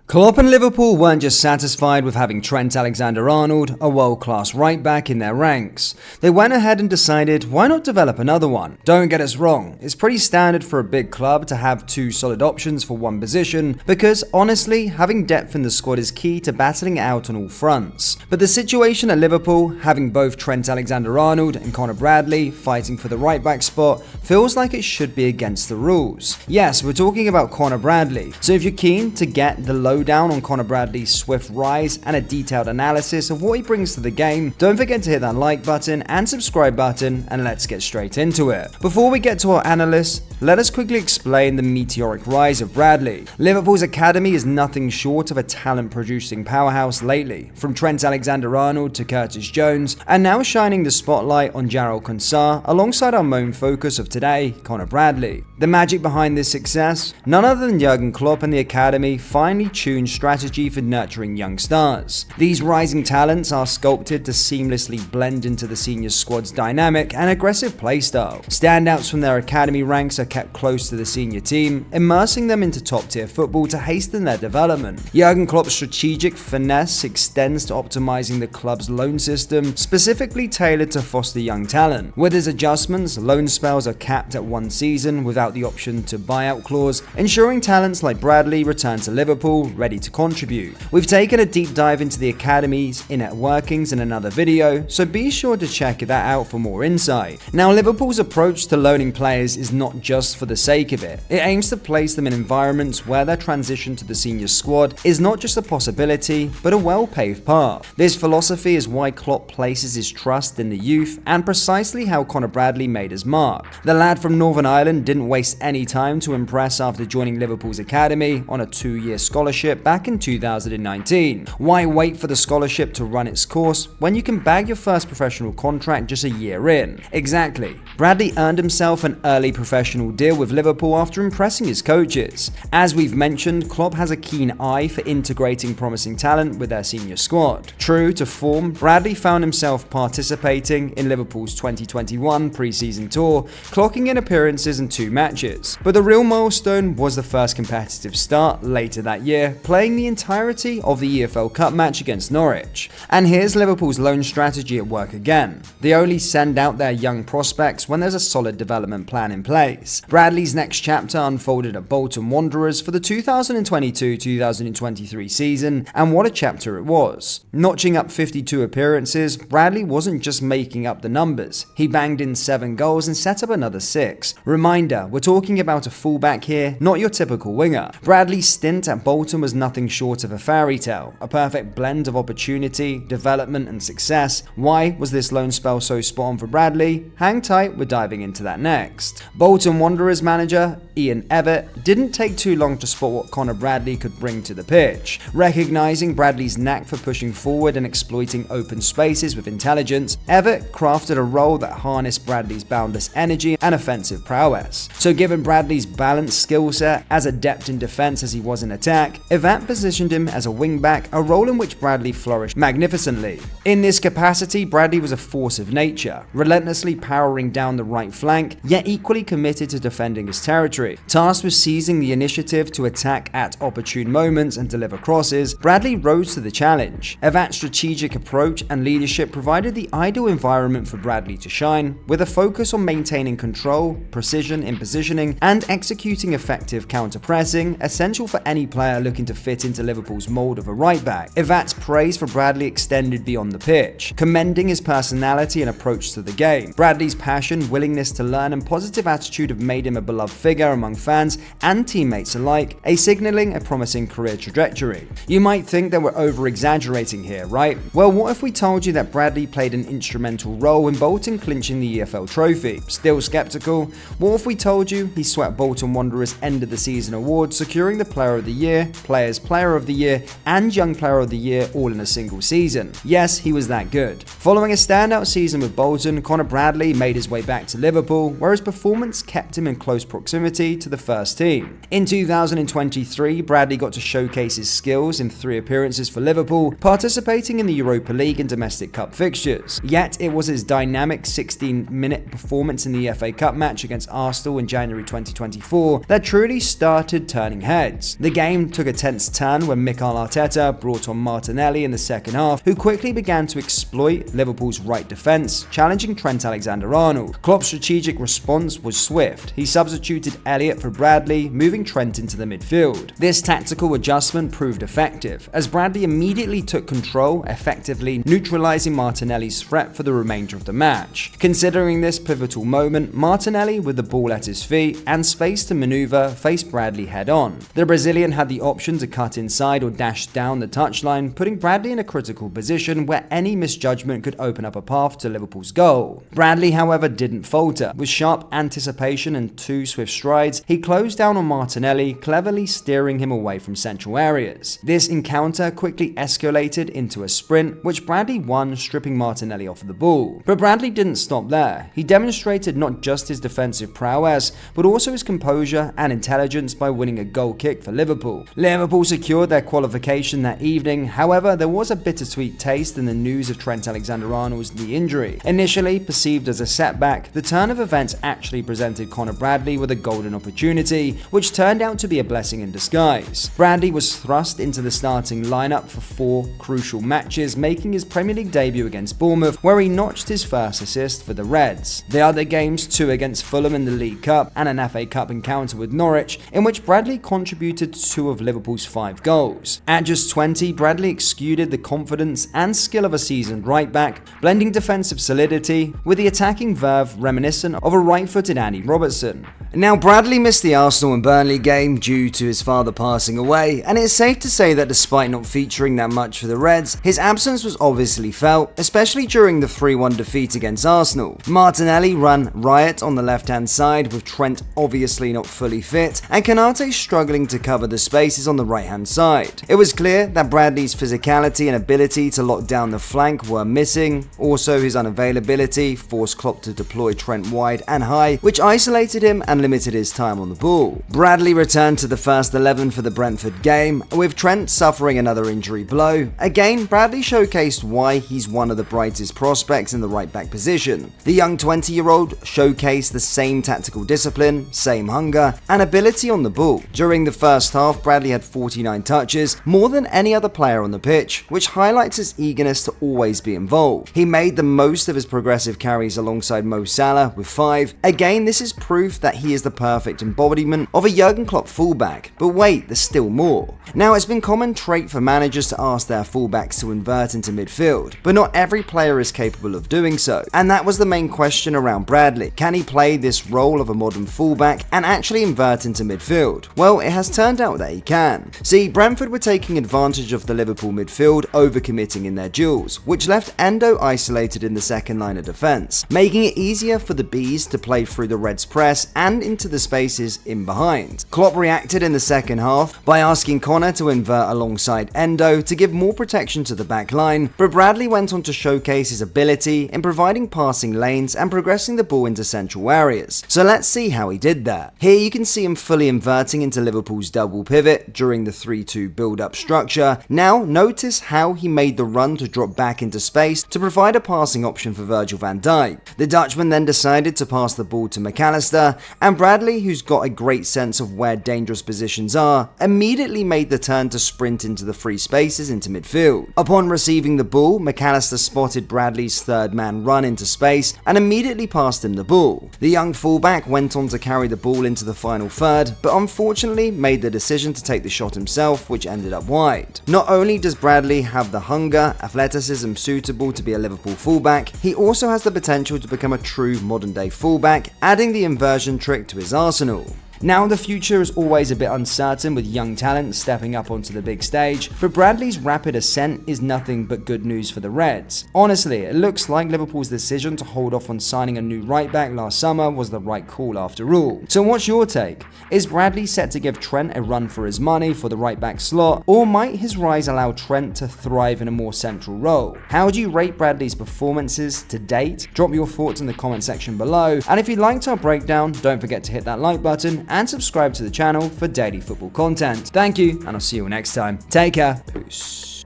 Klopp and Liverpool weren't just satisfied with having Trent Alexander-Arnold, a world-class right-back, in their ranks. They went ahead and decided, why not develop another one? Don't get us wrong, it's pretty standard for a big club to have two solid options for one position, because honestly, having depth in the squad is key to battling it out on all fronts. But the situation at Liverpool, having both Trent Alexander-Arnold and Conor Bradley fighting for the right-back spot, feels like it should be against the rules. Yes, we're talking about Conor Bradley, so if you're keen to get the lowdown on Conor Bradley's swift rise and a detailed analysis of what he brings to the game, don't forget to hit that like button and subscribe button, and let's get straight into it. Before we get to our analysis, let us quickly explain the meteoric rise of Bradley. Liverpool's academy is nothing short of a talent-producing powerhouse lately, from Trent Alexander-Arnold to Curtis Jones, and now shining the spotlight on Jarell Quansah alongside our main focus of today, Conor Bradley. The magic behind this success? None other than Jurgen Klopp and the academy finely tuned strategy for nurturing young stars. These rising talents are sculpted to seamlessly blend into the senior squad's dynamic and aggressive playstyle. Standouts from their academy ranks are kept close to the senior team, immersing them into top-tier football to hasten their development. Jurgen Klopp's strategic finesse extends to optimizing the club's loan system, specifically tailored to foster young talent. With his adjustments, loan spells are capped at 1 season without the option to buyout clause, ensuring talents like Bradley return to Liverpool ready to contribute. We've taken a deep dive into the academy's inner workings in another video, so be sure to check that out for more insight. Now, Liverpool's approach to loaning players is not just for the sake of it. It aims to place them in environments where their transition to the senior squad is not just a possibility, but a well-paved path. This philosophy is why Klopp places his trust in the youth, and precisely how Conor Bradley made his mark. The lad from Northern Ireland didn't waste any time to impress after joining Liverpool's academy on a 2-year scholarship back in 2019. Why wait for the scholarship to run its course when you can bag your first professional contract just a year in? Exactly. Bradley earned himself an early professional deal with Liverpool after impressing his coaches. As we've mentioned, Klopp has a keen eye for integrating promising talent with their senior squad. True to form, Bradley found himself participating in Liverpool's 2021 pre-season tour, clocking in appearances in 2 matches. But the real milestone was the first competitive start later that year, playing the entirety of the EFL Cup match against Norwich. And here's Liverpool's loan strategy at work again. They only send out their young prospects when there's a solid development plan in place. Bradley's next chapter unfolded at Bolton Wanderers for the 2022-2023 season, and what a chapter it was. Notching up 52 appearances, Bradley wasn't just making up the numbers. He banged in 7 goals and set up another 6. Reminder, we're talking about a fullback here, not your typical winger. Bradley's stint at Bolton was nothing short of a fairy tale, a perfect blend of opportunity, development, and success. Why was this loan spell so spot on for Bradley? Hang tight, we're diving into that next. Bolton Wanderers manager ynwa didn't take too long to spot what Conor Bradley could bring to the pitch. Recognizing Bradley's knack for pushing forward and exploiting open spaces with intelligence, ynwa crafted a role that harnessed Bradley's boundless energy and offensive prowess. So given Bradley's balanced skill set, as adept in defense as he was in attack, ynwa positioned him as a wingback, a role in which Bradley flourished magnificently. In this capacity, Bradley was a force of nature, relentlessly powering down the right flank, yet equally committed to defending his territory. Tasked with seizing the initiative to attack at opportune moments and deliver crosses, Bradley rose to the challenge. ynwa's strategic approach and leadership provided the ideal environment for Bradley to shine, with a focus on maintaining control, precision in positioning, and executing effective counter-pressing, essential for any player looking to fit into Liverpool's mold of a right-back. ynwa's praise for Bradley extended beyond the pitch, commending his personality and approach to the game. Bradley's passion, willingness to learn, and positive attitude have made him a beloved figure among fans and teammates alike, signaling a promising career trajectory. You might think that we're over-exaggerating here, right? Well, what if we told you that Bradley played an instrumental role in Bolton clinching the EFL trophy? Still skeptical? What if we told you he swept Bolton Wanderers' end of the season award, securing the Player of the Year, Players Player of the Year, and Young Player of the Year all in a single season? Yes, he was that good. Following a standout season with Bolton, Conor Bradley made his way back to Liverpool, where his performance kept him in close proximity to the first team. In 2023, Bradley got to showcase his skills in 3 appearances for Liverpool, participating in the Europa League and domestic cup fixtures. Yet it was his dynamic 16-minute performance in the FA Cup match against Arsenal in in January 2024 that truly started turning heads. The game took a tense turn when Mikel Arteta brought on Martinelli in the second half, who quickly began to exploit Liverpool's right defence, challenging Trent Alexander-Arnold. Klopp's strategic response was swift. He substituted Elliott for Bradley, moving Trent into the midfield. This tactical adjustment proved effective, as Bradley immediately took control, effectively neutralising Martinelli's threat for the remainder of the match. Considering this pivotal moment, Martinelli, with the ball at his feet and space to manoeuvre, faced Bradley head-on. The Brazilian had the option to cut inside or dash down the touchline, putting Bradley in a critical position where any misjudgment could open up a path to Liverpool's goal. Bradley, however, didn't falter. With sharp anticipation and 2 swift strides, he closed down on Martinelli, cleverly steering him away from central areas. This encounter quickly escalated into a sprint, which Bradley won, stripping Martinelli off the ball. But Bradley didn't stop there. He demonstrated not just his defensive prowess, but also his composure and intelligence by winning a goal kick for Liverpool. Liverpool secured their qualification that evening. However, there was a bittersweet taste in the news of Trent Alexander-Arnold's knee injury. Initially perceived as a setback, the turn of events actually presented Conor Bradley with a golden opportunity, which turned out to be a blessing in disguise. Bradley was thrust into the starting lineup for 4 crucial matches, making his Premier League debut against Bournemouth, where he notched his first assist for the Reds. The other games, 2 against Fulham in the League Cup and an FA Cup encounter with Norwich, in which Bradley contributed 2 of Liverpool's 5 goals. At just 20, Bradley exuded the confidence and skill of a seasoned right-back, blending defensive solidity with the attacking verve reminiscent of a right-footed Andy Robertson. Now, Bradley missed the Arsenal and Burnley game due to his father passing away, and it's safe to say that despite not featuring that much for the Reds, his absence was obviously felt, especially during the 3-1 defeat against Arsenal. Martinelli ran riot on the left-hand side, with Trent obviously not fully fit, and Konate struggling to cover the spaces on the right-hand side. It was clear that Bradley's physicality and ability to lock down the flank were missing. Also, his unavailability forced Klopp to deploy Trent wide and high, which isolated him and limited his time on the ball. Bradley returned to the first 11 for the Brentford game, with Trent suffering another injury blow. Again, Bradley showcased why he's one of the brightest prospects in the right-back position. The young 20-year-old showcased the same tactical discipline, same hunger, and ability on the ball. During the first half, Bradley had 49 touches, more than any other player on the pitch, which highlights his eagerness to always be involved. He made the most of his progressive carries alongside Mo Salah with 5. Again, this is proof that he is the perfect embodiment of a Jurgen Klopp fullback. But wait, there's still more. Now, it's been common trait for managers to ask their fullbacks to invert into midfield, but not every player is capable of doing so. And that was the main question around Bradley. Can he play this role of a modern fullback and actually invert into midfield? Well, it has turned out that he can. See, Brentford were taking advantage of the Liverpool midfield, overcommitting in their duels, which left Endo isolated in the second line of defence, making it easier for the Bees to play through the Reds' press and into the spaces in behind. Klopp reacted in the second half by asking Conor to invert alongside Endo to give more protection to the back line, but Bradley went on to showcase his ability in providing passing lanes and progressing the ball into central areas. So let's see how he did that. Here you can see him fully inverting into Liverpool's double pivot during the 3-2 build-up structure. Now notice how he made the run to drop back into space to provide a passing option for Virgil van Dijk. The Dutchman then decided to pass the ball to McAllister, and Bradley, who's got a great sense of where dangerous positions are, immediately made the turn to sprint into the free spaces into midfield. Upon receiving the ball, McAllister spotted Bradley's third man run into space and immediately passed him the ball. The young fullback went on to carry the ball into the final third, but unfortunately made the decision to take the shot himself, which ended up wide. Not only does Bradley have the hunger, athleticism suitable to be a Liverpool fullback, he also has the potential to become a true modern-day fullback, adding the inversion trick to his arsenal. Now, the future is always a bit uncertain with young talent stepping up onto the big stage, but Bradley's rapid ascent is nothing but good news for the Reds. Honestly, it looks like Liverpool's decision to hold off on signing a new right-back last summer was the right call after all. So what's your take? Is Bradley set to give Trent a run for his money for the right-back slot, or might his rise allow Trent to thrive in a more central role? How do you rate Bradley's performances to date? Drop your thoughts in the comment section below, and if you liked our breakdown, don't forget to hit that like button and subscribe to the channel for daily football content. Thank you, and I'll see you all next time. Take care. Peace.